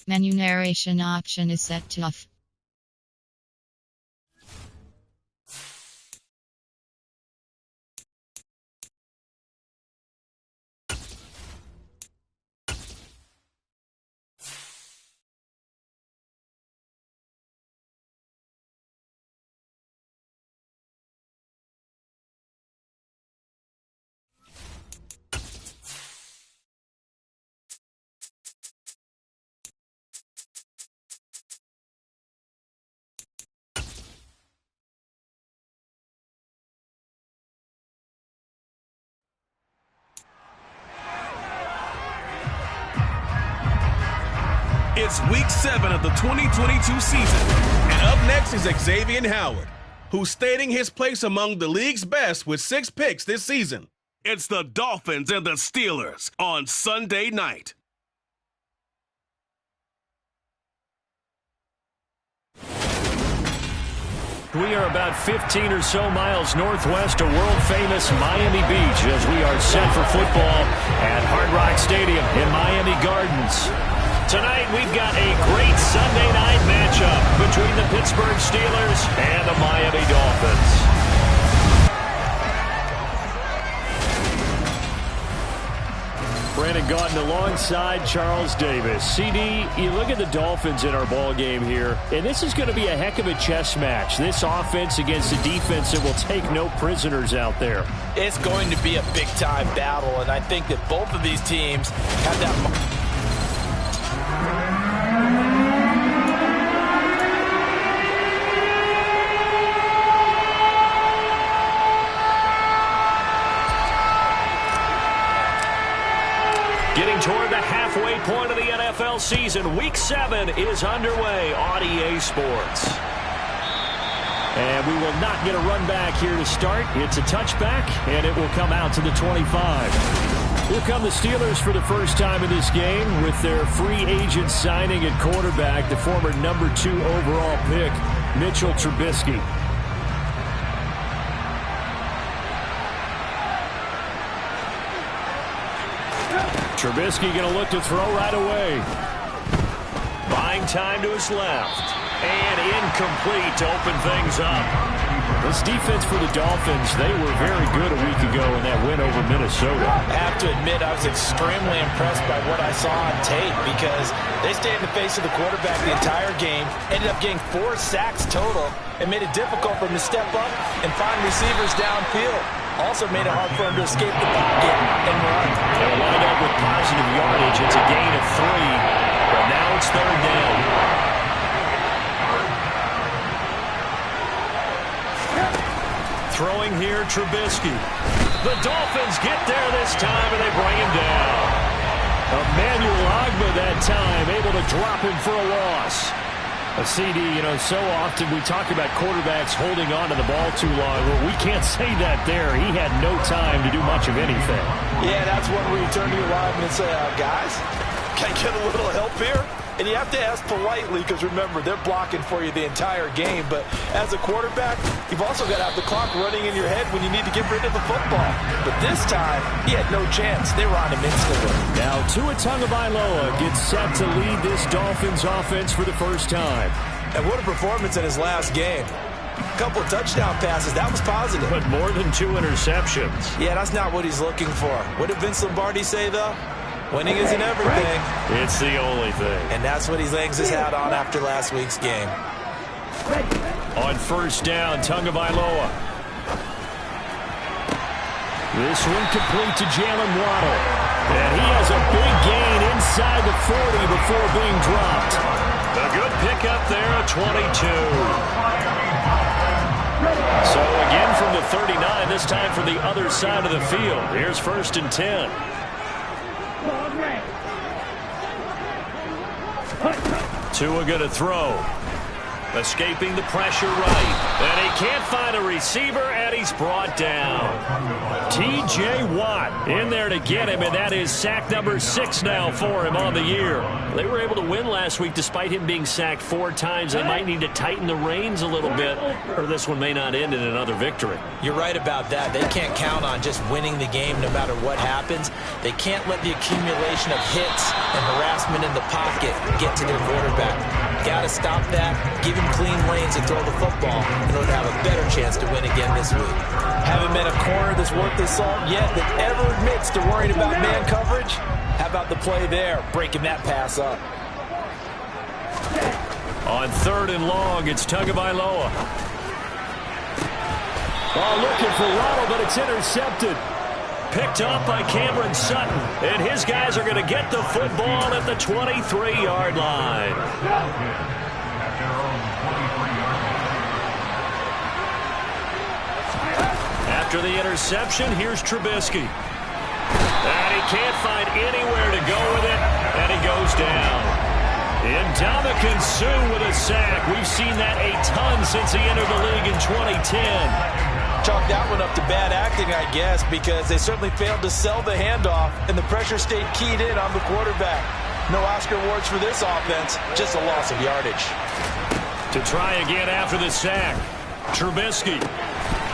Menu narration option is set to off. It's week 7 of the 2022 season, and up next is Xavier Howard, who's stating his place among the league's best with 6 picks this season. It's the Dolphins and the Steelers on Sunday night. We are about 15 or so miles northwest of world-famous Miami Beach as we are set for football at Hard Rock Stadium in Miami Gardens. Tonight, we've got a great Sunday night matchup between the Pittsburgh Steelers and the Miami Dolphins. Brandon Gaudin alongside Charles Davis. CD, you look at the Dolphins in our ball game here, and this is going to be a heck of a chess match. This offense against a defense that will take no prisoners out there. It's going to be a big-time battle, and I think that both of these teams have that... Getting toward the halfway point of the NFL season, Week 7 is underway on EA Sports. And we will not get a run back here to start. It's a touchback, and it will come out to the 25. Here come the Steelers for the first time in this game with their free agent signing at quarterback, the former number 2 overall pick, Mitchell Trubisky. Trubisky going to look to throw right away. Buying time to his left. And incomplete to open things up. This defense for the Dolphins, they were very good a week ago in that win over Minnesota. I have to admit, I was extremely impressed by what I saw on tape because they stayed in the face of the quarterback the entire game, ended up getting 4 sacks total, and made it difficult for him to step up and find receivers downfield. Also made it hard for him to escape the pocket and run. They'll wind up with positive yardage. It's a gain of 3, but now it's 3rd down. Throwing here, Trubisky. The Dolphins get there this time, and they bring him down. Emmanuel Ogbah that time, able to drop him for a loss. A CD, so often we talk about quarterbacks holding on to the ball too long. Well, we can't say that there. He had no time to do much of anything. Yeah, that's when we turn to your lineman and say, guys, can I get a little help here? And you have to ask politely because, remember, they're blocking for you the entire game. But as a quarterback, you've also got to have the clock running in your head when you need to get rid of the football. But this time, he had no chance. They were on him instantly. Now, Tua Tagovailoa gets set to lead this Dolphins offense for the first time. And what a performance in his last game. A couple of touchdown passes. That was positive. But more than 2 interceptions. Yeah, that's not what he's looking for. What did Vince Lombardi say, though? Winning isn't everything. It's the only thing. And that's what he hangs his hat on after last week's game. On first down, Tagovailoa. This one complete to Jalen Waddle. And he has a big gain inside the 40 before being dropped. A good pickup there at 22. So again from the 39, this time from the other side of the field. Here's 1st and 10. Tua going to throw. Escaping the pressure right. And he can't find a receiver, and he's brought down. T.J. Watt in there to get him, and that is sack number 6 now for him on the year. They were able to win last week despite him being sacked 4 times. They might need to tighten the reins a little bit, or this one may not end in another victory. You're right about that. They can't count on just winning the game no matter what happens. They can't let the accumulation of hits and harassment in the pocket get to their quarterback. Got to stop that, give him clean lanes to throw the football in order to have a better chance to win again this week. Haven't met a corner that's worth their salt yet that ever admits to worrying about man coverage. How about the play there, breaking that pass up? On 3rd and long, it's Tagovailoa. Oh, looking for Waddle, but it's intercepted. Picked up by Cameron Sutton, and his guys are going to get the football at the 23-yard line. After the interception, here's Trubisky. And he can't find anywhere to go with it, and he goes down. Ndamukong Suh with a sack. We've seen that a ton since he entered the league in 2010. Chalk that one up to bad acting, I guess, because they certainly failed to sell the handoff, and the pressure stayed keyed in on the quarterback. No Oscar awards for this offense, just a loss of yardage. To try again after the sack, Trubisky.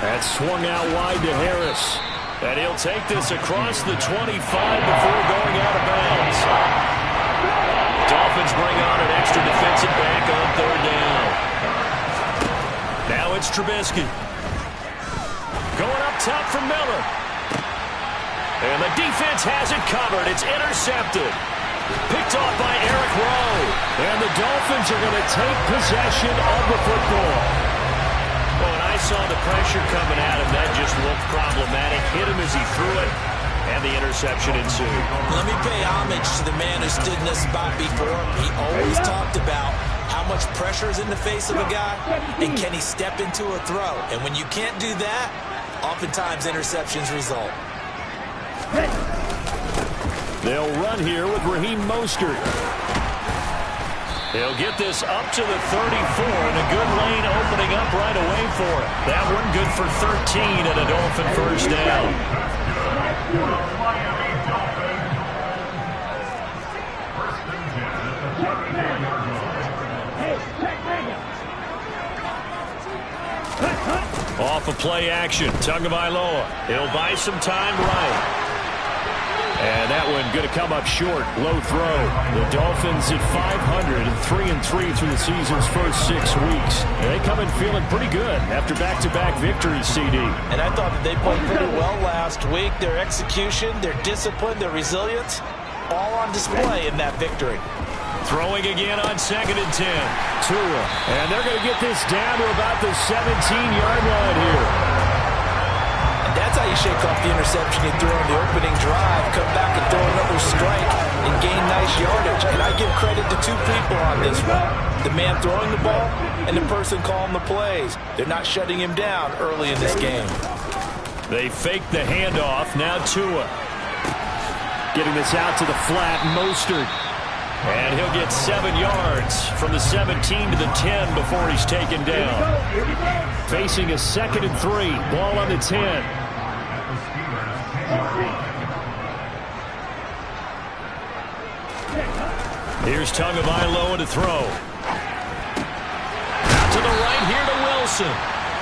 That swung out wide to Harris. And he'll take this across the 25 before going out of bounds. Dolphins bring on an extra defensive back on 3rd down. Now it's Trubisky. Going up top for Miller. And the defense has it covered. It's intercepted. Picked off by Eric Rowe. And the Dolphins are going to take possession of the football. Well, when I saw the pressure coming at him, that just looked problematic. Hit him as he threw it, and the interception ensued. Let me pay homage to the man who stood in this spot before. He always talked about how much pressure is in the face of a guy, and can he step into a throw. And when you can't do that, oftentimes interceptions result. They'll run here with Raheem Mostert. They'll get this up to the 34, and a good lane opening up right away for it. That one good for 13 and a Dolphin first down. Off of play action, Tagovailoa. He'll buy some time right. And that one going to come up short. Low throw. The Dolphins at 500 and 3-3 through the season's first 6 weeks. And they come in feeling pretty good after back-to-back victories, CD. And I thought that they played pretty well last week. Their execution, their discipline, their resilience, all on display in that victory. Throwing again on 2nd and 10. Tua. And they're going to get this down to about the 17-yard line here. That's how you shake off the interception you threw on the opening drive, come back and throw another strike and gain nice yardage. And I give credit to 2 people on this one. The man throwing the ball and the person calling the plays. They're not shutting him down early in this game. They fake the handoff. Now Tua. Getting this out to the flat. Mostert. And he'll get 7 yards from the 17 to the 10 before he's taken down. Facing a 2nd and 3. Ball on the 10. Here's Tagovailoa to throw. Out to the right here to Wilson.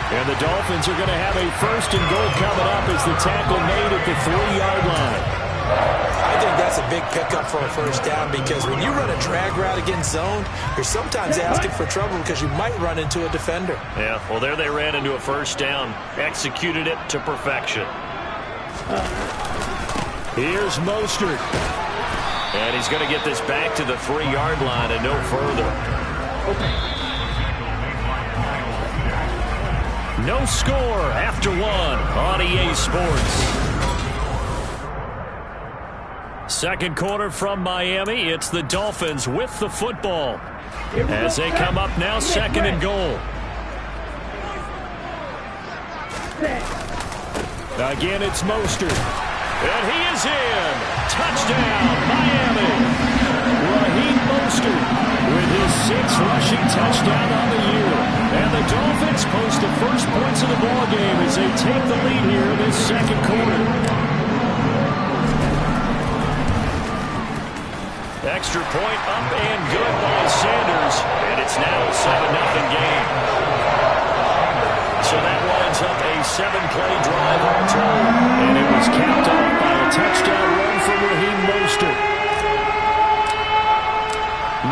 And the Dolphins are going to have a 1st and goal coming up as the tackle made at the 3-yard line. I think that's a big pickup for a first down because when you run a drag route against zone, you're sometimes asking for trouble because you might run into a defender. Yeah, well, there they ran into a first down. Executed it to perfection. Here's Mostert. And he's going to get this back to the 3-yard line and no further. No score after 1 on EA Sports. Second quarter from Miami. It's the Dolphins with the football as they come up now 2nd and goal. Again, it's Mostert. And he is in. Touchdown, Miami. Raheem Mostert with his 6th rushing touchdown on the year. Extra point up and good by Sanders, and it's now a 7-0 game. So that winds up a 7-play drive all told, and it was capped off by a touchdown run from Raheem Mostert.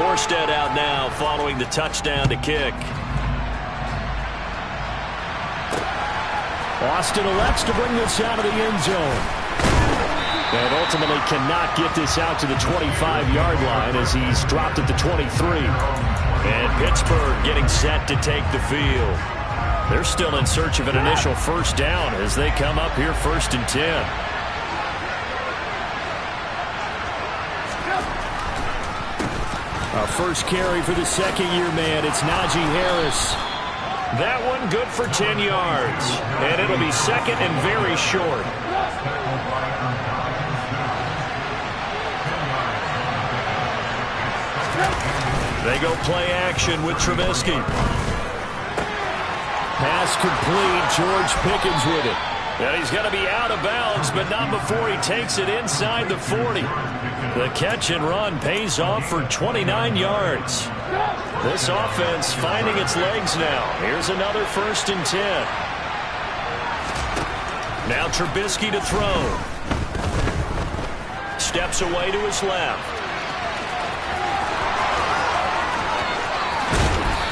Morstead out now following the touchdown to kick. Austin elects to bring this out of the end zone. And ultimately cannot get this out to the 25-yard line as he's dropped at the 23. And Pittsburgh getting set to take the field. They're still in search of an initial first down as they come up here 1st and 10. Our first carry for the second-year man, it's Najee Harris. That one good for 10 yards. And it'll be second and very short. They go play action with Trubisky. Pass complete. George Pickens with it. And he's going to be out of bounds, but not before he takes it inside the 40. The catch and run pays off for 29 yards. This offense finding its legs now. Here's another 1st and 10. Now Trubisky to throw. Steps away to his left.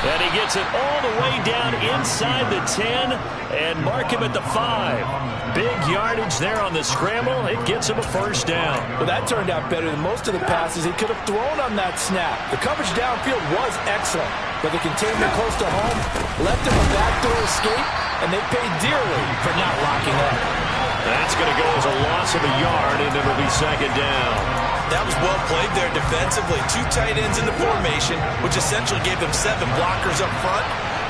And he gets it all the way down inside the 10 and mark him at the 5. Big yardage there on the scramble. It gets him a first down. Well, that turned out better than most of the passes he could have thrown on that snap. The coverage downfield was excellent, but the containment close to home left him a backdoor escape, and they paid dearly for not locking up. That's going to go as a loss of a yard, and it'll be second down. That was well played there defensively. 2 tight ends in the formation, which essentially gave them 7 blockers up front.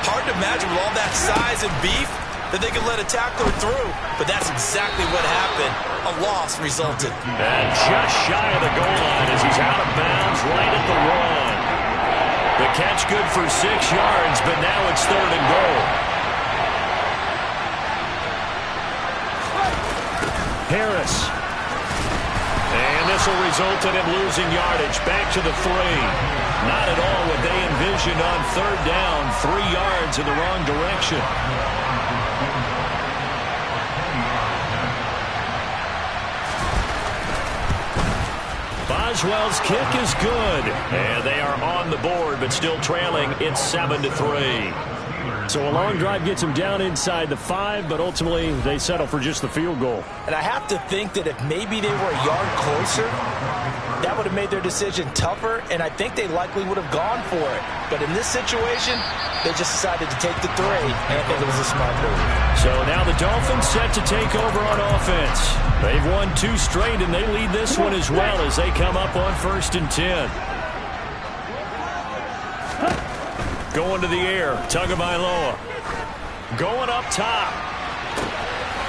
Hard to imagine with all that size and beef that they could let a tackler through, but that's exactly what happened. A loss resulted. And just shy of the goal line as he's out of bounds right at the 1. The catch good for 6 yards, but now it's 3rd and goal. Harris. And this will result in him losing yardage back to the 3. Not at all what they envisioned on 3rd down. 3 yards in the wrong direction. Boswell's kick is good. And they are on the board, but still trailing. It's 7-3. So a long drive gets them down inside the 5, but ultimately they settle for just the field goal. And I have to think that if maybe they were a yard closer, that would have made their decision tougher, and I think they likely would have gone for it. But in this situation, they just decided to take the 3, and I think it was a smart move. So now the Dolphins set to take over on offense. They've won 2 straight, and they lead this one as well as they come up on 1st and 10. Going to the air, Tagovailoa. Going up top.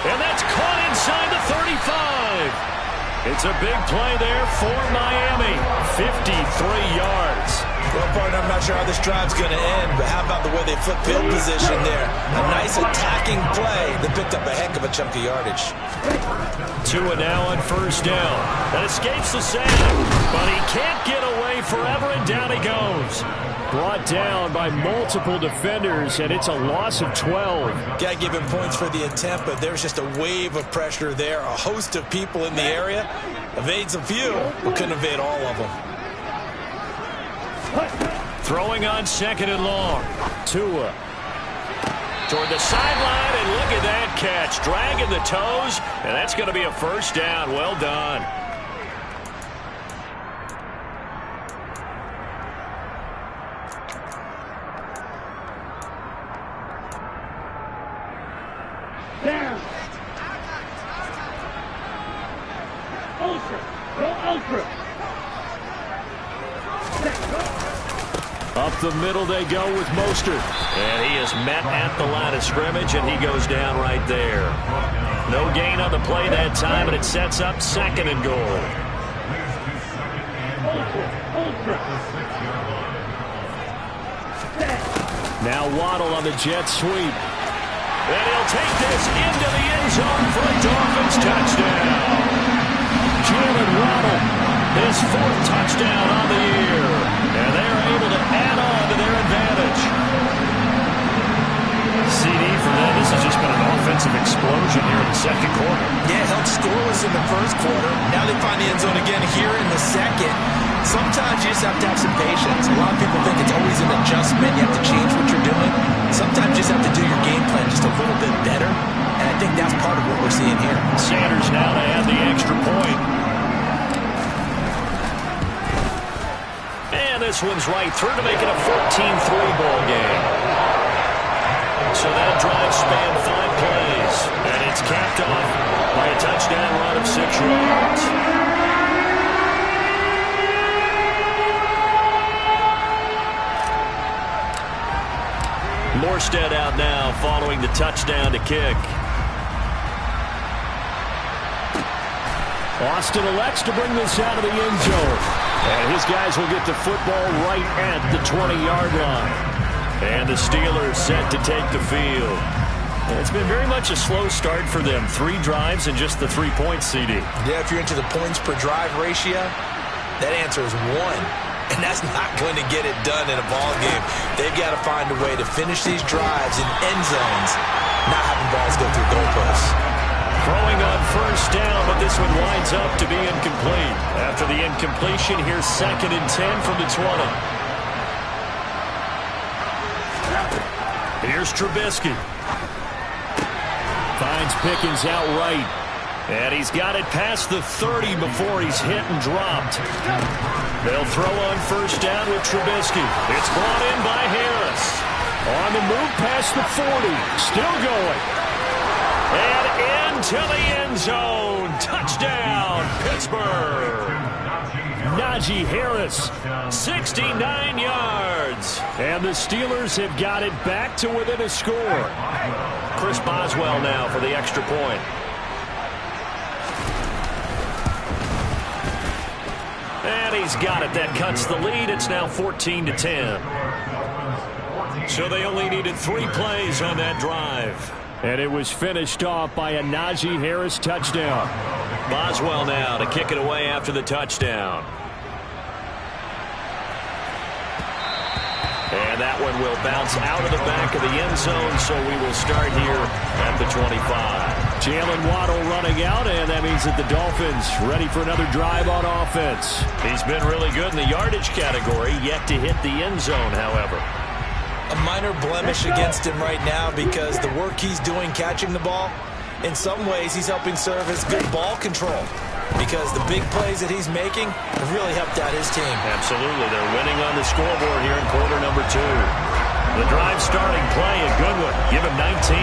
And that's caught inside the 35. It's a big play there for Miami. 53 yards. Well, partner, I'm not sure how this drive's going to end, but how about the way they flip field position there? A nice attacking play that picked up a heck of a chunk of yardage. Tua now on 1st down. That escapes the sack, but he can't get away forever, and down he goes. Brought down by multiple defenders, and it's a loss of 12. Got to give him points for the attempt, but there's just a wave of pressure there. A host of people in the area. Evades a few, but couldn't evade all of them. Throwing on 2nd and long. Tua. Toward the sideline, and look at that catch. Dragging the toes, and that's going to be a first down. Well done. Down. Ultra. Go ultra. Up the middle they go with Mostert. And he is met at the line of scrimmage, and he goes down right there. No gain on the play that time, and it sets up 2nd and goal. Now Waddle on the jet sweep. And he'll take this into the end zone for a Dolphins touchdown. Jalen Waddle His 4th touchdown on the year. And they're able to add on to their advantage. CD for them. This has just been an offensive explosion here in the second quarter. Yeah, held scoreless in the first quarter. Now they find the end zone again here in the second. Sometimes you just have to have some patience. A lot of people think it's always an adjustment. You have to change what you're doing. Sometimes you just have to do your game plan just a little bit better. And I think that's part of what we're seeing here. Sanders now to add the extra point. And this one's right through to make it a 14-3 ball game. So that drive spanned 5 plays. And it's capped off by a touchdown run of 6 yards. Morstead out now following the touchdown to kick. Austin elects to bring this out of the end zone. And his guys will get the football right at the 20-yard line. And the Steelers set to take the field. It's been very much a slow start for them. 3 drives and just the 3 points, CD. Yeah, if you're into the points per drive ratio, that answer is 1. And that's not going to get it done in a ball game. They've got to find a way to finish these drives in end zones, not having balls go through goalposts. Throwing on first down, but this one winds up to be incomplete. After the incompletion, here's 2nd and 10 from the 20. Here's Trubisky. Finds Pickens outright. And he's got it past the 30 before he's hit and dropped. They'll throw on first down with Trubisky. It's brought in by Harris. On the move past the 40. Still going. And into the end zone. Touchdown, Pittsburgh. Najee Harris, 69 yards. And the Steelers have got it back to within a score. Chris Boswell now for the extra point. And he's got it. That cuts the lead. It's now 14-10. So they only needed 3 plays on that drive. And it was finished off by a Najee Harris touchdown. Boswell now to kick it away after the touchdown. And that one will bounce out of the back of the end zone, so we will start here at the 25. Jalen Waddle running out, and that means that the Dolphins ready for another drive on offense. He's been really good in the yardage category, yet to hit the end zone, however. A minor blemish against him right now because the work he's doing catching the ball, in some ways he's helping serve as good ball control because the big plays that he's making have really helped out his team. Absolutely. They're winning on the scoreboard here in quarter number 2. The drive starting play, a good one. Give him 19.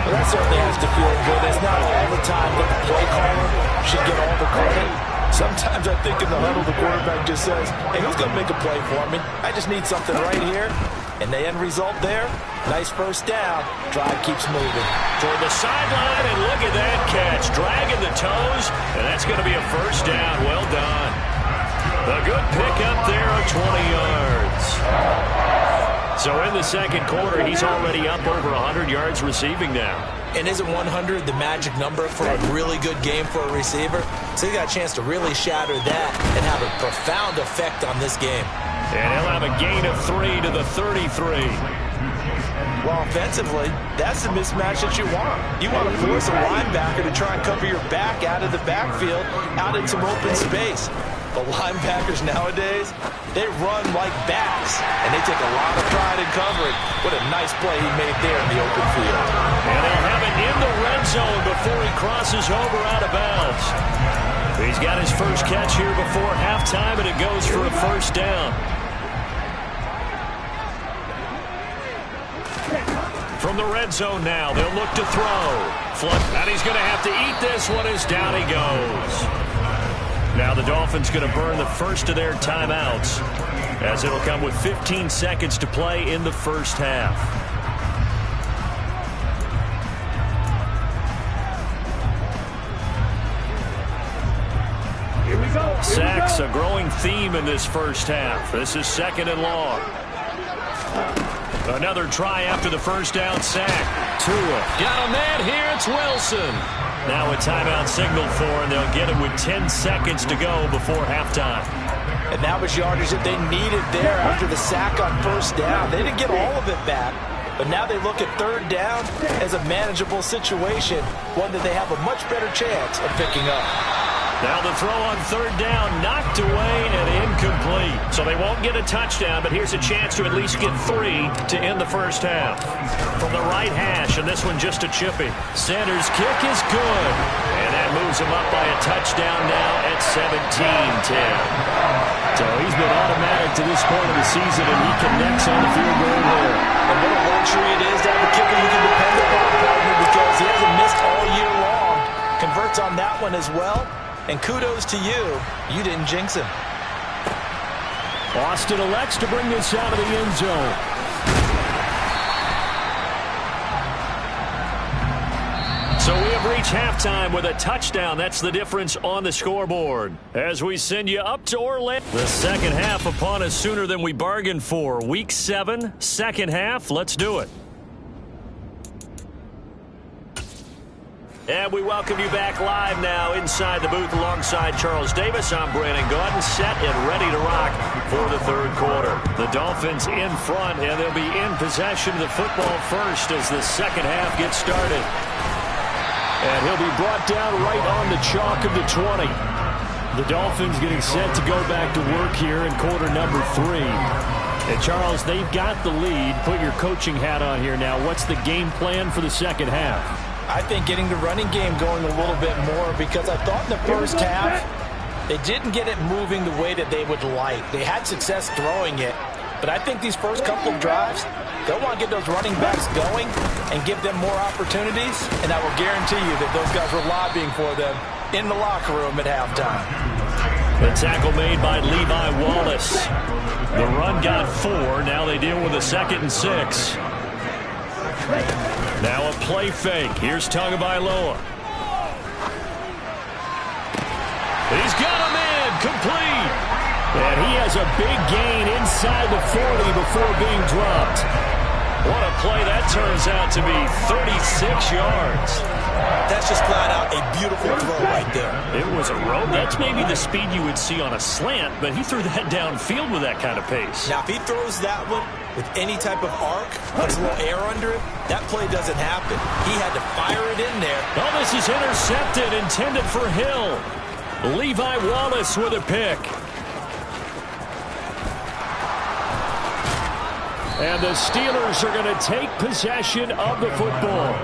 Well, that certainly has to feel good. It's not all the time that the play caller should get all the credit. Sometimes I think in the huddle the quarterback just says, hey, who's going to make a play for me? I just need something right here. And the end result there, nice first down. Drive keeps moving. Toward the sideline, and look at that catch. Dragging the toes, and that's going to be a first down. Well done. A good pickup there of 20 yards. So in the second quarter, he's already up over 100 yards receiving now. And isn't 100 the magic number for a really good game for a receiver? So he got a chance to really shatter that and have a profound effect on this game. And he'll have a gain of 3 to the 33. Well, offensively, that's the mismatch that you want. You want to force a linebacker to try and cover your back out of the backfield, out in some open space. But linebackers nowadays, they run like backs, and they take a lot of pride in covering. What a nice play he made there in the open field. And they'll have it in the red zone before he crosses over out of bounds. He's got his first catch here before halftime, and it goes for a first down. From the red zone now, they'll look to throw. And he's going to have to eat this one as down he goes. Now the Dolphins going to burn the first of their timeouts as it'll come with 15 seconds to play in the first half. Here we go. Sacks, a growing theme in this first half. This is 2nd and long. Another try after the first down sack. Tua got a man here. It's Wilson. Now a timeout signal for, and they'll get it with 10 seconds to go before halftime. And that was yardage that they needed there after the sack on first down. They didn't get all of it back, but now they look at third down as a manageable situation, one that they have a much better chance of picking up. Now the throw on third down, knocked away and incomplete. So they won't get a touchdown, but here's a chance to at least get 3 to end the first half. From the right hash, and this one just a chippy. Sanders' kick is good. And that moves him up by a touchdown now at 17-10. So he's been automatic to this point of the season, and he connects on the field goal there. And what a luxury it is to have a kicker you can depend upon, partner, because he hasn't missed all year long. Converts on that one as well. And kudos to you. You didn't jinx him. Austin elects to bring this out of the end zone. So we have reached halftime with a touchdown. That's the difference on the scoreboard. As we send you up to Orlando. The second half upon us sooner than we bargained for. Week 7, second half. Let's do it. And we welcome you back live now inside the booth alongside Charles Davis. I'm Brandon Gaudin, set and ready to rock for the third quarter. The Dolphins in front, and they'll be in possession of the football first as the second half gets started. And he'll be brought down right on the chalk of the 20. The Dolphins getting set to go back to work here in quarter number 3. And Charles, they've got the lead. Put your coaching hat on here now. What's the game plan for the second half? I think getting the running game going a little bit more, because I thought in the first half they didn't get it moving the way that they would like. They had success throwing it, but I think these first couple of drives, they'll want to get those running backs going and give them more opportunities, and I will guarantee you that those guys were lobbying for them in the locker room at halftime. The tackle made by Levi Wallace. The run got 4. Now they deal with a 2nd and 6. Now a play fake. Here's Tagovailoa. He's got him in. Complete. And he has a big gain inside the 40 before being dropped. What a play that turns out to be. 36 yards. That's just flat out a beautiful throw right there. It was a rope. That's maybe the speed you would see on a slant, but he threw that downfield with that kind of pace. Now, if he throws that one with any type of arc, puts a little air under it, that play doesn't happen. He had to fire it in there. Oh, this is intercepted, intended for Hill. Levi Wallace with a pick. And the Steelers are going to take possession of the football.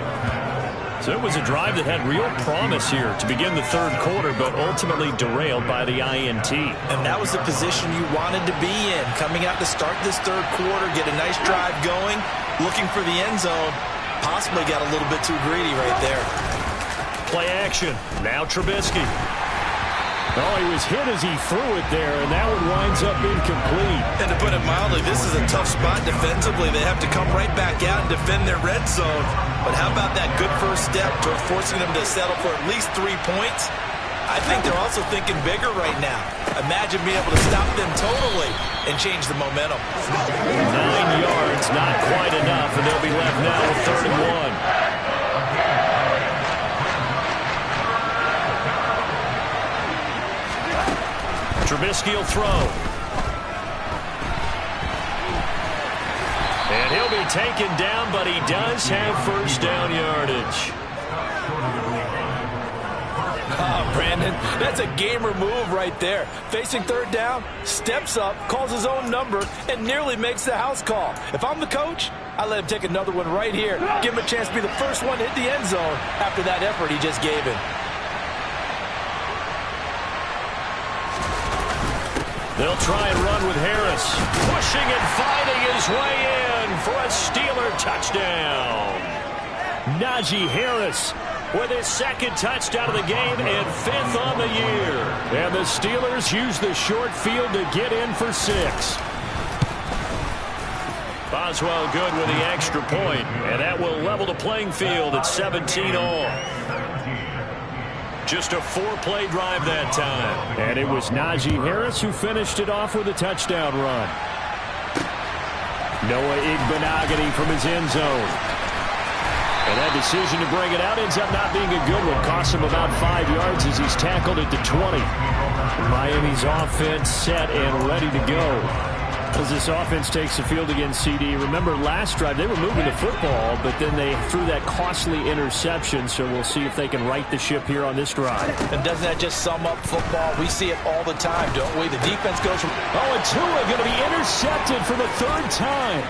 So it was a drive that had real promise here to begin the third quarter, but ultimately derailed by the INT. And that was the position you wanted to be in, coming out to start this third quarter, get a nice drive going, looking for the end zone. Possibly got a little bit too greedy right there. Play action. Now Trubisky. Oh, he was hit as he threw it there, and that one winds up incomplete. And to put it mildly, this is a tough spot defensively. They have to come right back out and defend their red zone. But how about that good first step towards forcing them to settle for at least 3 points? I think they're also thinking bigger right now. Imagine being able to stop them totally and change the momentum. 9 yards, not quite enough, and they'll be left now with 3rd and 1. Trubisky will throw. And he'll be taken down, but he does have first down yardage. Oh, Brandon, that's a gamer move right there. Facing third down, steps up, calls his own number, and nearly makes the house call. If I'm the coach, I let him take another one right here. Give him a chance to be the first one to hit the end zone after that effort he just gave him. They'll try and run with Harris. Pushing and fighting his way in for a Steeler touchdown. Najee Harris with his 2nd touchdown of the game and 5th on the year. And the Steelers use the short field to get in for 6. Boswell good with the extra point, and that will level the playing field at 17 all. Just a 4-play drive that time. And it was Najee Harris who finished it off with a touchdown run. Noah Igbenogany from his end zone. And that decision to bring it out ends up not being a good one. Costs him about 5 yards as he's tackled at the 20. Miami's offense set and ready to go. As this offense takes the field against CD. Remember, last drive, they were moving the football, but then they threw that costly interception, so we'll see if they can right the ship here on this drive. And doesn't that just sum up football? We see it all the time, don't we? The defense goes from... Oh, and Tua going to be intercepted for the 3rd time.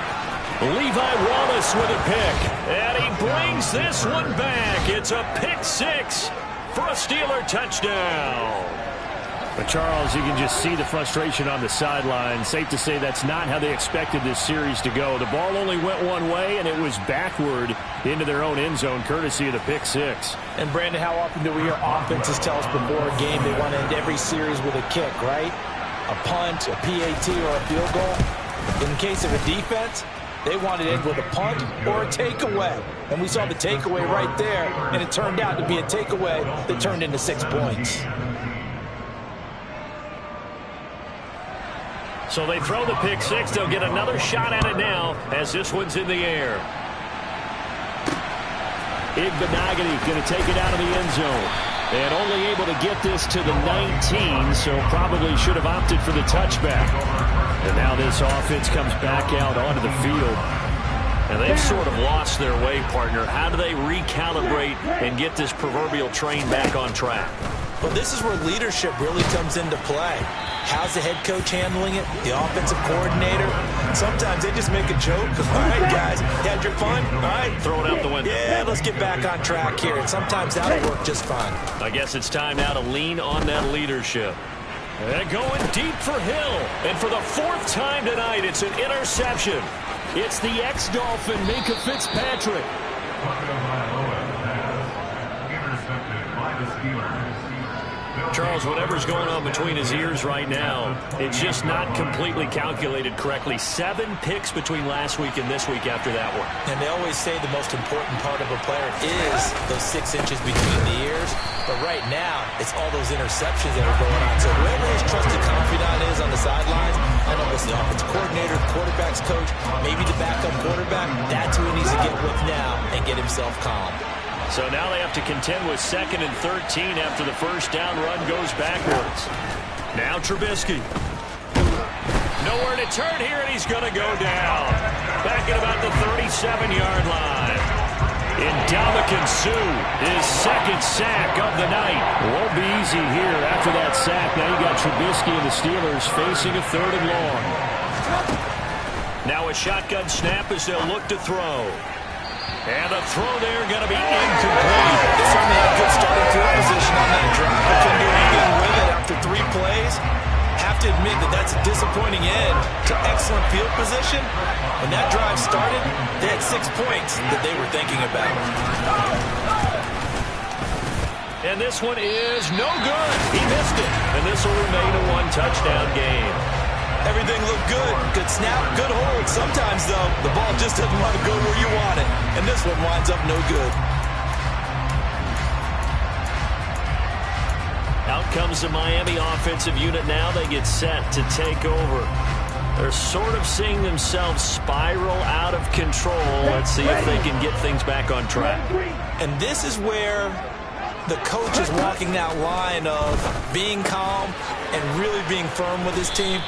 Levi Wallace with a pick. And he brings this one back. It's a pick 6 for a Steeler touchdown. But Charles, you can just see the frustration on the sideline. Safe to say that's not how they expected this series to go. The ball only went one way, and it was backward into their own end zone, courtesy of the pick 6. And, Brandon, how often do we hear offenses tell us before a game they want to end every series with a kick, right? A punt, a PAT, or a field goal. In the case of a defense, they want to end with a punt or a takeaway. And we saw the takeaway right there, and it turned out to be a takeaway that turned into 6 points. So they throw the pick 6. They'll get another shot at it now as this one's in the air. Igbenogany going to take it out of the end zone. And only able to get this to the 19, so probably should have opted for the touchback. And now this offense comes back out onto the field. And they've sort of lost their way, partner. How do they recalibrate and get this proverbial train back on track? Well, this is where leadership really comes into play. How's the head coach handling it? The offensive coordinator? Sometimes they just make a joke. All right, guys, you had your fun? All right. Throw it out the window. Yeah, let's get back on track here. And sometimes that'll work just fine. I guess it's time now to lean on that leadership. And going deep for Hill. And for the 4th time tonight, it's an interception. It's the ex-Dolphin, Minkah Fitzpatrick. Charles, whatever's going on between his ears right now, it's just not completely calculated correctly. 7 picks between last week and this week after that one. And they always say the most important part of a player is those 6 inches between the ears. But right now, it's all those interceptions that are going on. So whoever his trusted confidant is on the sidelines, I don't know if it's the offensive coordinator, the quarterback's coach, maybe the backup quarterback, that's who he needs to get with now and get himself calm. So now they have to contend with 2nd and 13 after the first down run goes backwards. Now Trubisky. Nowhere to turn here, and he's going to go down. Back at about the 37-yard line. Ndamukong Suh, his 2nd sack of the night. It won't be easy here after that sack. Now you got Trubisky and the Steelers facing a 3rd and long. Now a shotgun snap as they'll look to throw. And the throw there going to be incomplete. They certainly had good starting field position on that drive. They couldn't do anything with it after 3 plays. Have to admit that that's a disappointing end to excellent field position. When that drive started, they had 6 points that they were thinking about. And this one is no good. He missed it. And this will remain a 1-touchdown game. Everything looked good. Good snap, good hold. Sometimes, though, the ball just doesn't want to go where you want it. And this one winds up no good. Out comes the Miami offensive unit now. They get set to take over. They're sort of seeing themselves spiral out of control. Let's see if they can get things back on track. And this is where the coach is walking that line of being calm and really being firm with his team.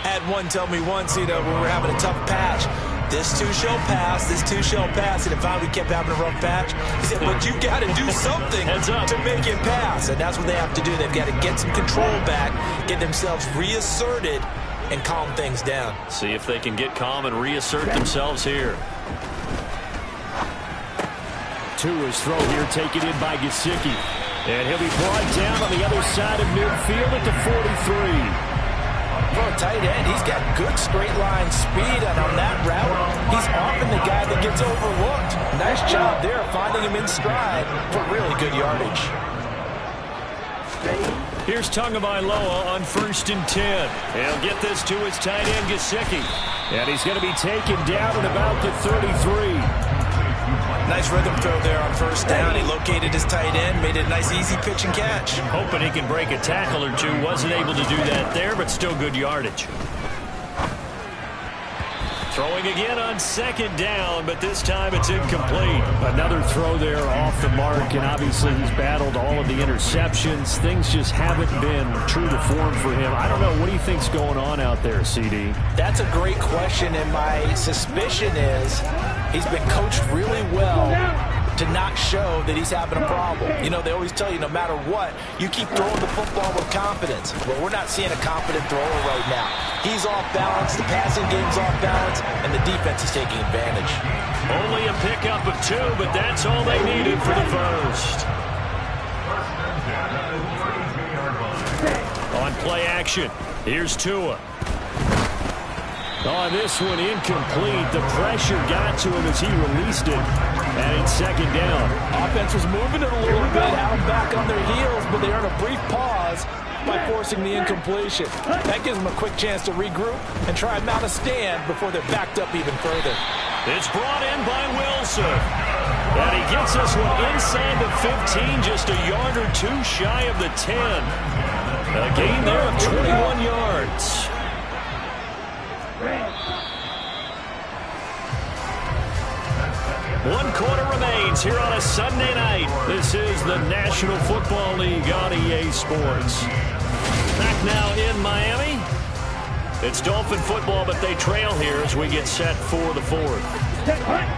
Had one tell me once, when we're having a tough patch, this too shall pass, this too shall pass. And if we kept having a rough patch, he said, but you got to do something to make it pass. And that's what they have to do. They've got to get some control back, get themselves reasserted, and calm things down. See if they can get calm and reassert themselves here. Tua's throw here taken in by Gesicki. And he'll be brought down on the other side of midfield at the 43. For a tight end, he's got good straight line speed, and on that route, he's often the guy that gets overlooked. Nice job there finding him in stride for really good yardage. Here's Tagovailoa on 1st and 10. He'll get this to his tight end, Gesicki. And he's going to be taken down at about the 33. Nice rhythm throw there on 1st down. He located his tight end, made it a nice easy pitch and catch. Hoping he can break a tackle or two. Wasn't able to do that there, but still good yardage. Throwing again on second down, but this time it's incomplete. Another throw there off the mark, and obviously he's battled all of the interceptions. Things just haven't been true to form for him. I don't know. What do you think's going on out there, CD? That's a great question, and my suspicion is he's been coached really well to not show that he's having a problem. You know, they always tell you no matter what, you keep throwing the football with confidence. Well, we're not seeing a confident thrower right now. He's off balance, the passing game's off balance, and the defense is taking advantage. Only a pickup of 2, but that's all they needed for the first. On play action, here's Tua. On this one, incomplete. The pressure got to him as he released it. And it's second down. Offense was moving it a little bit out back on their heels, but they earned a brief pause by forcing the incompletion. That gives them a quick chance to regroup and try and mount a stand before they're backed up even further. It's brought in by Wilson. And he gets this one inside the 15, just a yard or 2 shy of the 10. A gain there of 21 yards. 1 quarter remains here on a Sunday night. This is the National Football League on EA Sports. Back now in Miami. It's Dolphin football, but they trail here as we get set for the 4th.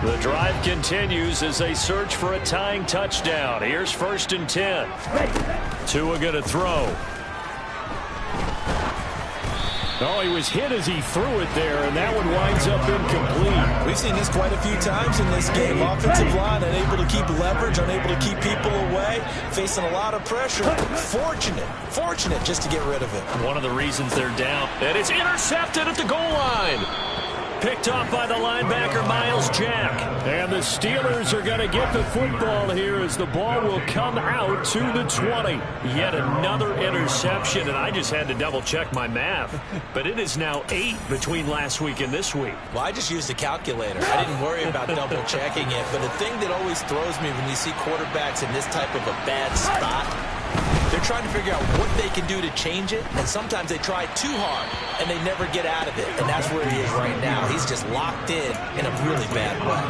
The drive continues as they search for a tying touchdown. Here's 1st and 10. Tua going to throw. Oh, he was hit as he threw it there, and that one winds up incomplete. We've seen this quite a few times in this game. Offensive line unable to keep leverage, unable to keep people away, facing a lot of pressure. Fortunate just to get rid of it. One of the reasons they're down. And it's intercepted at the goal line. Picked off by the linebacker, Miles Jack. And the Steelers are going to get the football here as the ball will come out to the 20. Yet another interception, and I just had to double-check my math. But it is now 8 between last week and this week. Well, I just used a calculator. I didn't worry about double-checking it. But the thing that always throws me when you see quarterbacks in this type of a bad spot, they're trying to figure out what they can do to change it, and sometimes they try too hard, and they never get out of it, and that's where he is right now. He's just locked in a really bad way.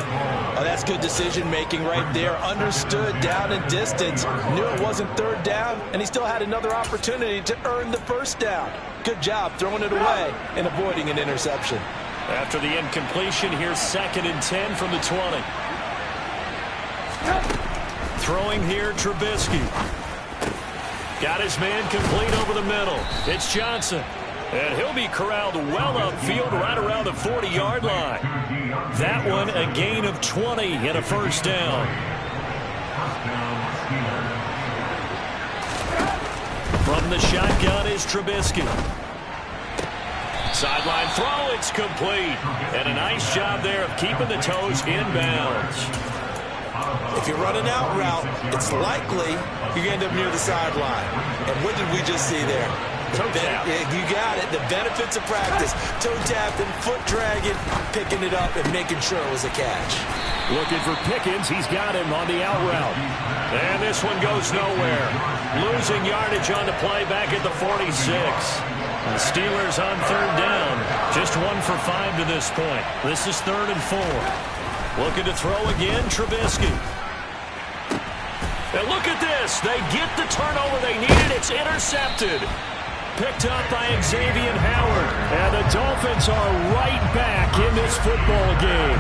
Oh, that's good decision-making right there. Understood down and distance. Knew it wasn't 3rd down, and he still had another opportunity to earn the 1st down. Good job throwing it away and avoiding an interception. After the incompletion, here's 2nd and 10 from the 20. Throwing here, Trubisky. Got his man complete over the middle. It's Johnson. And he'll be corralled well upfield right around the 40-yard line. That one a gain of 20 and a 1st down. From the shotgun is Trubisky. Sideline throw, it's complete. And a nice job there of keeping the toes inbounds. If you're running out route, it's likely you end up near the sideline. And what did we just see there? Toe tap. You got it. The benefits of practice. Toe tapping, foot dragging, picking it up, and making sure it was a catch. Looking for Pickens. He's got him on the out route. And this one goes nowhere. Losing yardage on the play back at the 46. The Steelers on 3rd down. Just 1 for 5 to this point. This is 3rd and 4. Looking to throw again, Trubisky. And look at this. They get the turnover they needed. It's intercepted. Picked up by Xavier Howard. And the Dolphins are right back in this football game.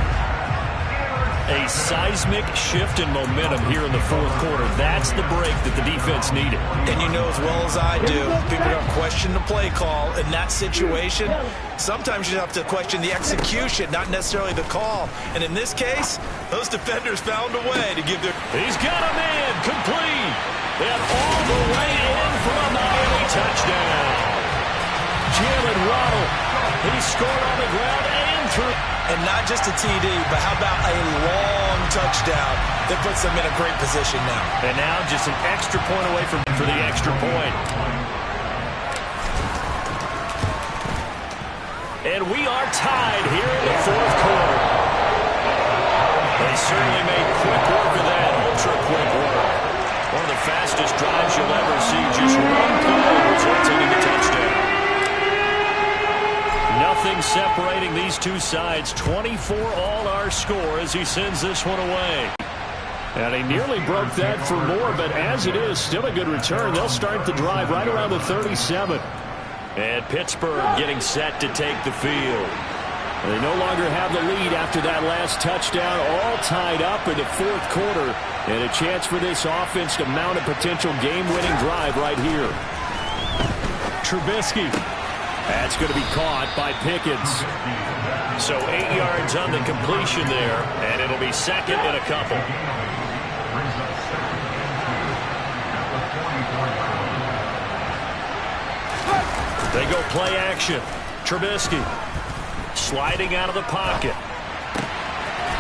A seismic shift in momentum here in the 4th quarter. That's the break that the defense needed. And you know as well as I do, people are going to question the play call in that situation. Sometimes you have to question the execution, not necessarily the call. And in this case, those defenders found a way to give their... He's got a man complete. And all the way in for a Miami touchdown. Jalen Waddle. He scored on the ground and through. And not just a TD, but how about a long touchdown that puts them in a great position now. And now just an extra point away for the extra point. And we are tied here in the 4th quarter. They certainly made quick work of that, ultra quick work. One of the fastest drives you'll ever see. Just one play resulting in the touchdown. Nothing separating these two sides. 24 all our score as he sends this one away. And he nearly broke that for more, but as it is, still a good return. They'll start the drive right around the 37. And Pittsburgh getting set to take the field. They no longer have the lead after that last touchdown, all tied up in the fourth quarter. And a chance for this offense to mount a potential game-winning drive right here. Trubisky. That's going to be caught by Pickens. So 8 yards on the completion there, and it'll be second and a couple. They go play action. Trubisky sliding out of the pocket.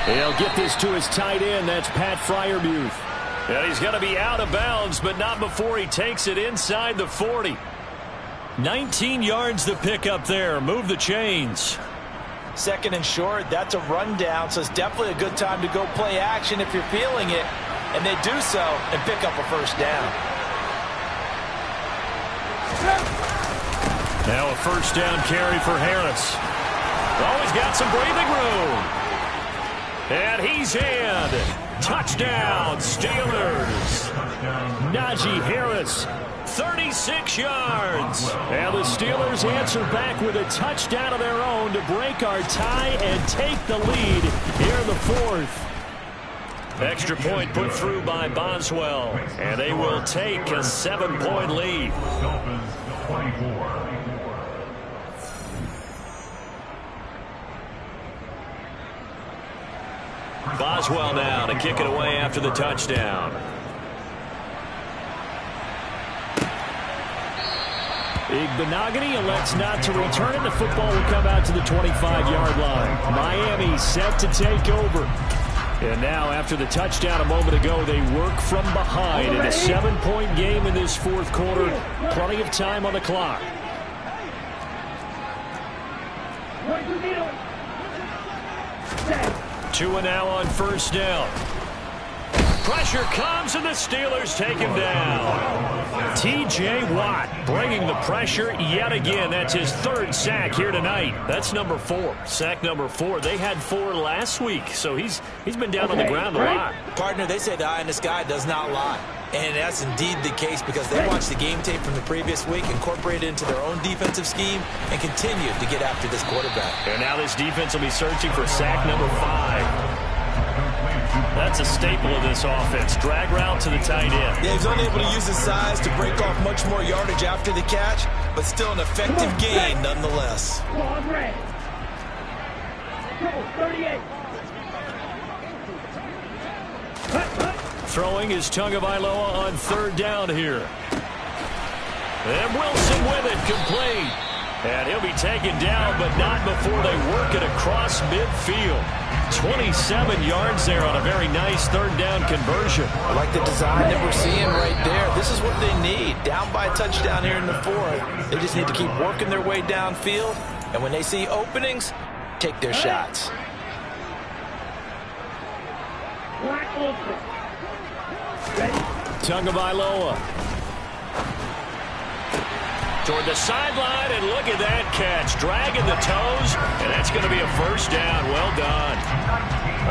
He'll get this to his tight end. That's Pat Freiermuth. And he's going to be out of bounds, but not before he takes it inside the 40. 19 yards to pick up there. Move the chains. Second and short, that's a rundown, so it's definitely a good time to go play action if you're feeling it. And they do so and pick up a first down. Now a first down carry for Harris. Always got some breathing room. And he's in. Touchdown, Steelers. Najee Harris, 36 yards. And the Steelers answer back with a touchdown of their own to break our tie and take the lead here in the fourth. Extra point put through by Boswell. And they will take a 7-point lead. Boswell now to kick it away after the touchdown. Igbenogany elects not to return it. The football will come out to the 25-yard line. Miami set to take over. And now after the touchdown a moment ago, they work from behind in a 7-point game in this fourth quarter. Plenty of time on the clock. Tua now on first down. Pressure comes and the Steelers take him down. T.J. Watt bringing the pressure yet again. That's his third sack here tonight. That's number 4. Sack number 4. They had 4 last week, so he's been down on the ground a lot. Partner, they say the eye in the sky does not lie. And that's indeed the case because they watched the game tape from the previous week, incorporated it into their own defensive scheme, and continued to get after this quarterback. And now this defense will be searching for sack number 5. That's a staple of this offense. Drag route to the tight end. Yeah, he's unable to use his size to break off much more yardage after the catch, but still an effective gain nonetheless. 38. Throwing is Tagovailoa on third down here. And Wilson with it, complete. And he'll be taken down, but not before they work it across midfield. 27 yards there on a very nice third down conversion. I like the design that we're seeing right there. This is what they need. Down by a touchdown here in the fourth. They just need to keep working their way downfield. And when they see openings, take their shots. Tagovailoa toward the sideline, and look at that catch. Dragging the toes, and that's going to be a first down. Well done.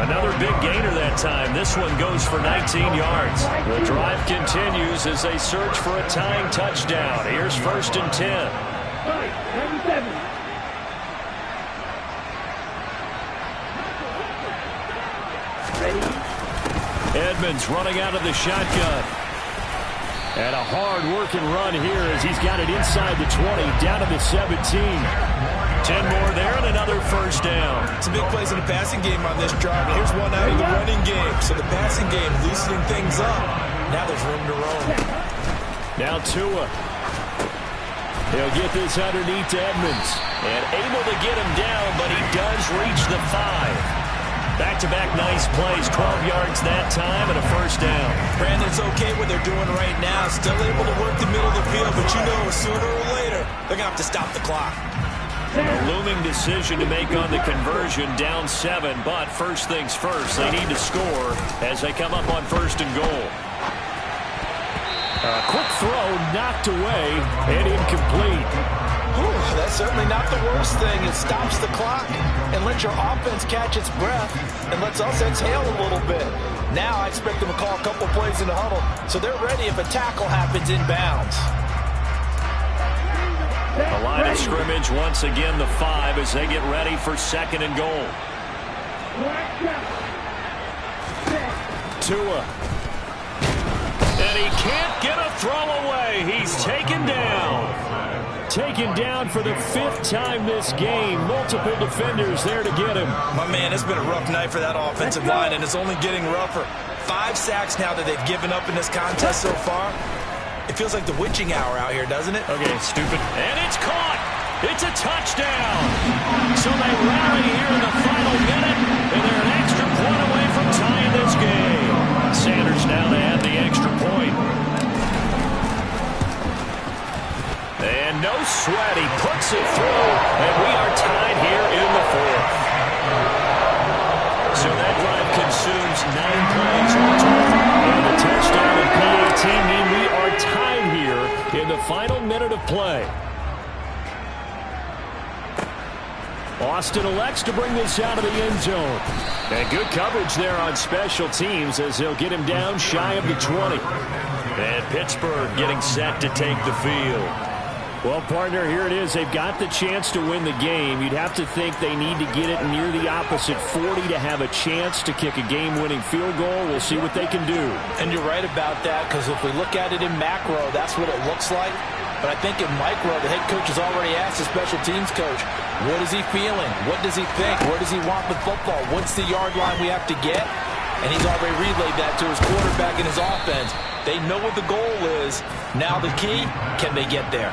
Another big gainer that time. This one goes for 19 yards. The drive continues as they search for a tying touchdown. Here's first and 10. 97. Edmonds running out of the shotgun. And a hard-working run here as he's got it inside the 20, down to the 17. 10 more there and another first down. Some big plays in the passing game on this drive. Here's one out of the running game. So the passing game loosening things up. Now there's room to roam. Now Tua. He'll get this underneath to Edmonds. And able to get him down, but he does reach the 5. Back-to-back nice plays, 12 yards that time and a first down. Brandon, it's okay what they're doing right now. Still able to work the middle of the field, but you know sooner or later they're going to have to stop the clock. A looming decision to make on the conversion, down 7, but first things first, they need to score as they come up on first and goal. A quick throw knocked away and incomplete. That's certainly not the worst thing. It stops the clock and lets your offense catch its breath and lets us exhale a little bit. Now I expect them to call a couple plays in the huddle so they're ready if a tackle happens inbounds. The line of scrimmage once again the 5 as they get ready for 2nd and goal. Tua. And he can't get a throw away. He's taken down. Taken down for the 5th time this game. Multiple defenders there to get him. My man, it's been a rough night for that offensive line, and it's only getting rougher. 5 sacks now that they've given up in this contest so far. It feels like the witching hour out here, doesn't it? Okay, stupid. And it's caught. It's a touchdown. So they rally here in the final minute, and they're an extra point away from tying this game. Sanders now to add the extra point. And no sweat. He puts it through, and we are tied here in the 4th. So that drive consumes 9 plays on total. And the touchdown and PAT mean we are tied here in the final minute of play. Austin elects to bring this out of the end zone. And good coverage there on special teams as they'll get him down shy of the 20. And Pittsburgh getting set to take the field. Well, partner, here it is. They've got the chance to win the game. You'd have to think they need to get it near the opposite 40 to have a chance to kick a game-winning field goal. We'll see what they can do. And you're right about that, because if we look at it in macro, that's what it looks like. But I think in micro, the head coach has already asked the special teams coach, what is he feeling? What does he think? Where does he want the football? What's the yard line we have to get? And he's already relayed that to his quarterback and his offense. They know what the goal is. Now the key, can they get there?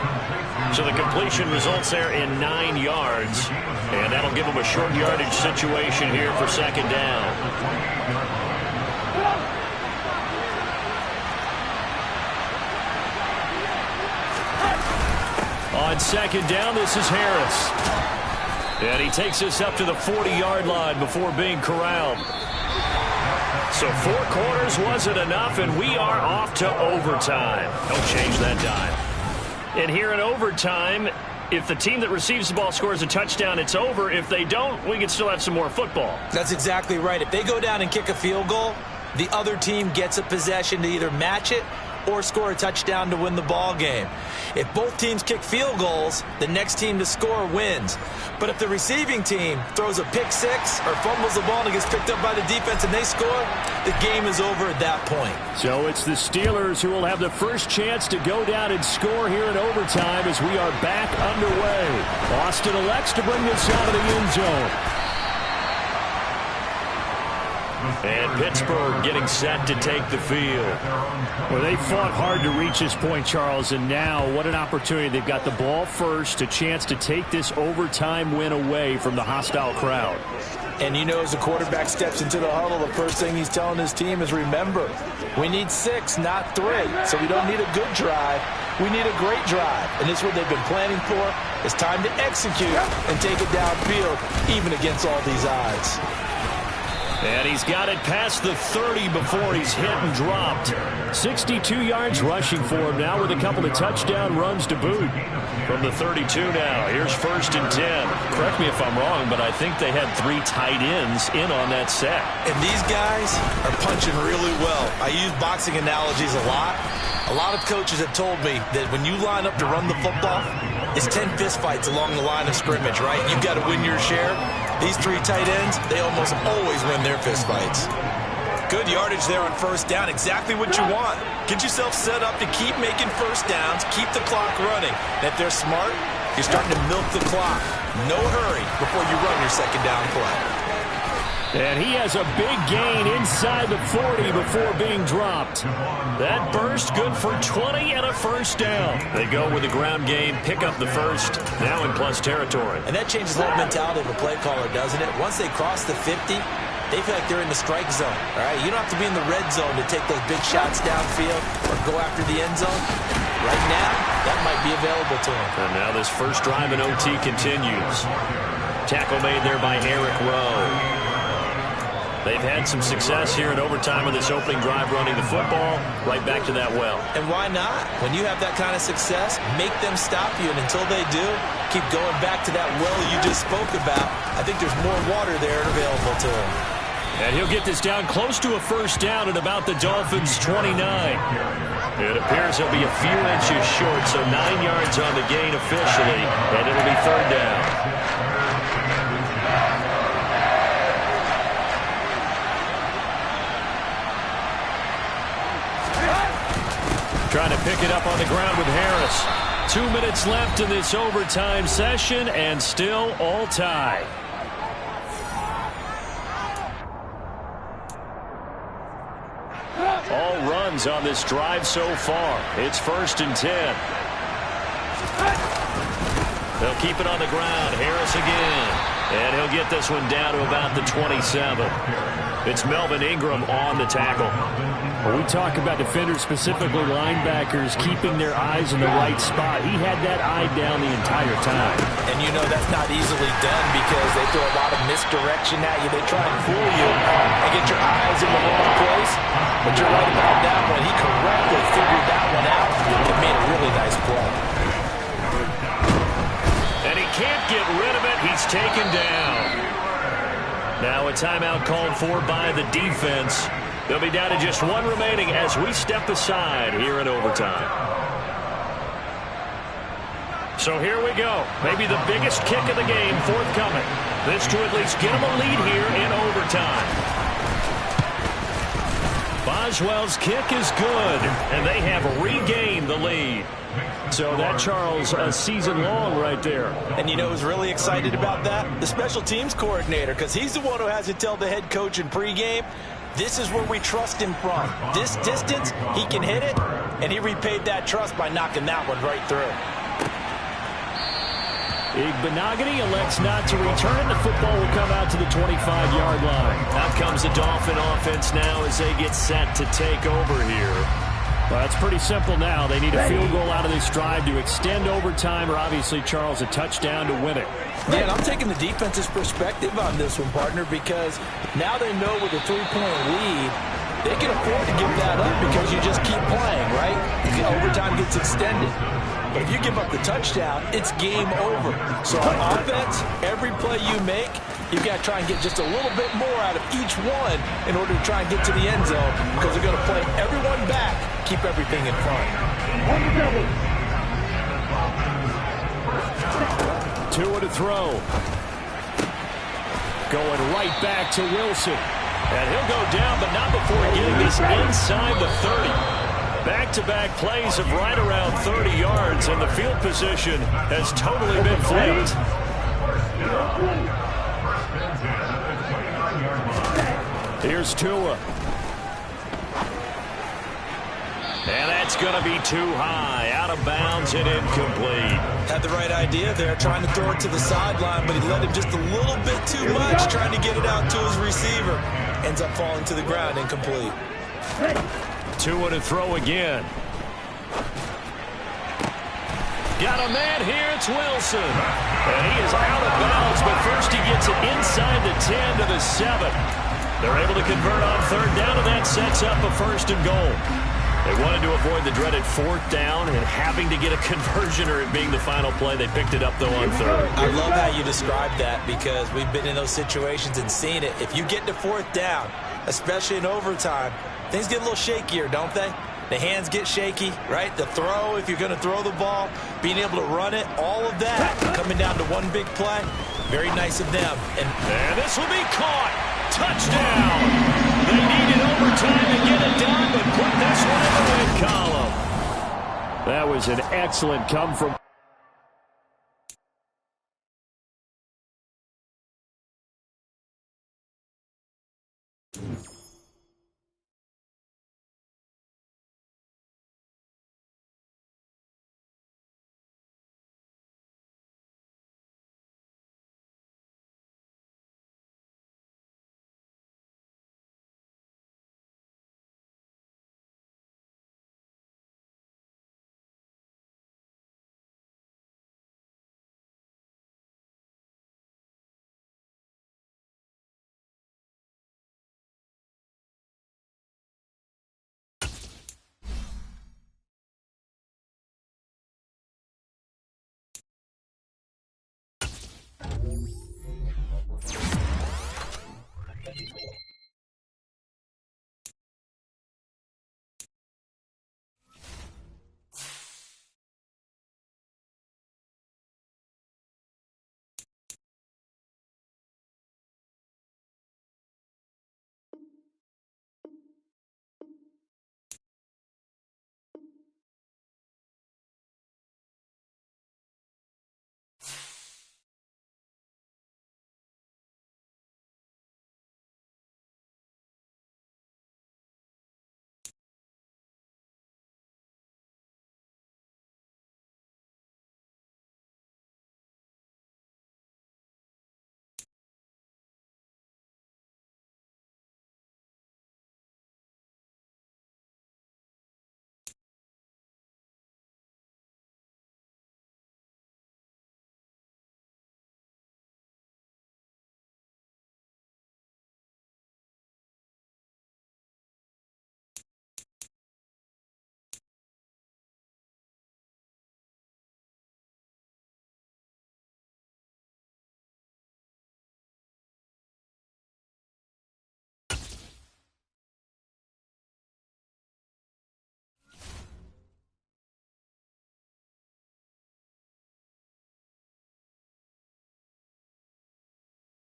So the completion results there in 9 yards. And that'll give them a short yardage situation here for 2nd down. On 2nd down, this is Harris. And he takes us up to the 40-yard line before being corralled. So 4 quarters wasn't enough, and we are off to overtime. Don't change that dime. And here in overtime, if the team that receives the ball scores a touchdown, it's over. If they don't, we can still have some more football. That's exactly right. If they go down and kick a field goal, the other team gets a possession to either match it or score a touchdown to win the ball game. If both teams kick field goals, the next team to score wins. But if the receiving team throws a pick 6 or fumbles the ball and it gets picked up by the defense and they score, the game is over at that point. So it's the Steelers who will have the first chance to go down and score here in overtime as we are back underway. Austin elects to bring this out of the end zone. And Pittsburgh getting set to take the field. Well, they fought hard to reach this point, Charles, and now what an opportunity. They've got the ball first, a chance to take this overtime win away from the hostile crowd. And you know, as the quarterback steps into the huddle, the first thing he's telling his team is, remember, we need 6, not 3. So we don't need a good drive. We need a great drive. And this is what they've been planning for. It's time to execute and take it downfield, even against all these odds. And he's got it past the 30 before he's hit and dropped. 62 yards rushing for him now with a couple of touchdown runs to boot. From the 32 now, here's 1st and 10. Correct me if I'm wrong, but I think they had 3 tight ends in on that set. And these guys are punching really well. I use boxing analogies a lot. A lot of coaches have told me that when you line up to run the football, it's 10 fistfights along the line of scrimmage, right? You've got to win your share. These 3 tight ends, they almost always win their fistfights. Good yardage there on 1st down. Exactly what you want. Get yourself set up to keep making 1st downs, keep the clock running. And if they're smart, you're starting to milk the clock. No hurry before you run your 2nd down play. And he has a big gain inside the 40 before being dropped. That burst good for 20 and a 1st down. They go with the ground game, pick up the 1st, now in plus territory. And that changes the whole mentality of a play caller, doesn't it? Once they cross the 50, they feel like they're in the strike zone. All right, you don't have to be in the red zone to take those big shots downfield or go after the end zone. Right now, that might be available to them. And now this first drive in OT continues. Tackle made there by Eric Rowe. They've had some success here in overtime of this opening drive running the football right back to that well. And why not? When you have that kind of success, make them stop you. And until they do, keep going back to that well you just spoke about. I think there's more water there available to him. And he'll get this down close to a first down at about the Dolphins' 29. It appears he'll be a few inches short, so 9 yards on the gain officially, and it'll be third down. Trying to pick it up on the ground with Harris. 2 minutes left in this overtime session, and still all tied. All runs on this drive so far. It's 1st and 10. They'll keep it on the ground. Harris again. And he'll get this one down to about the 27. It's Melvin Ingram on the tackle. When we talk about defenders, specifically linebackers, keeping their eyes in the right spot, he had that eye down the entire time. And you know that's not easily done because they throw a lot of misdirection at you. They try and fool you and get your eyes in the wrong place. But you're right about that one. He correctly figured that one out and made a really nice play. And he can't get rid of it. He's taken down. Now a timeout called for by the defense. They'll be down to just one remaining as we step aside here in overtime. So here we go. Maybe the biggest kick of the game forthcoming. This to at least get them a lead here in overtime. Boswell's kick is good, and they have regained the lead. So that, Charles, a season long right there. And you know who's really excited about that? The special teams coordinator, because he's the one who has to tell the head coach in pregame, this is where we trust him from. This distance, he can hit it, and he repaid that trust by knocking that one right through. Igbenogany elects not to return. The football will come out to the 25-yard line. Out comes the Dolphin offense now as they get set to take over here. Well, it's pretty simple now. They need a field goal out of this drive to extend overtime, or obviously, Charles, a touchdown to win it. Yeah, and I'm taking the defense's perspective on this one, partner, because now they know with a 3-point lead, they can afford to give that up because you just keep playing, right? Overtime gets extended. But if you give up the touchdown, it's game over. So on offense, every play you make, you've got to try and get just a little bit more out of each one in order to try and get to the end zone because they're going to play everyone back, keep everything in front. Tua to throw. Going right back to Wilson. And he'll go down, but not before getting this inside the 30. Back-to-back plays of right around 30 yards, and the field position has totally been flipped. Here's Tua. And that's going to be too high, out of bounds and incomplete. Had the right idea there, trying to throw it to the sideline, but he let him just a little bit too much, trying to get it out to his receiver. Ends up falling to the ground, incomplete. Tua to throw again. Got a man here, it's Wilson. And he is out of bounds, but first he gets it inside the 10 to the 7. They're able to convert on third down, and that sets up a 1st and goal. They wanted to avoid the dreaded 4th down and having to get a conversion or it being the final play. They picked it up, though, on third. I love how you described that because we've been in those situations and seen it. If you get to 4th down, especially in overtime, things get a little shakier, don't they? The hands get shaky, right? The throw, if you're going to throw the ball, being able to run it, all of that coming down to one big play. Very nice of them. And this will be caught. Touchdown. They needed overtime to get it done, but put this one in the win column. That was an excellent come from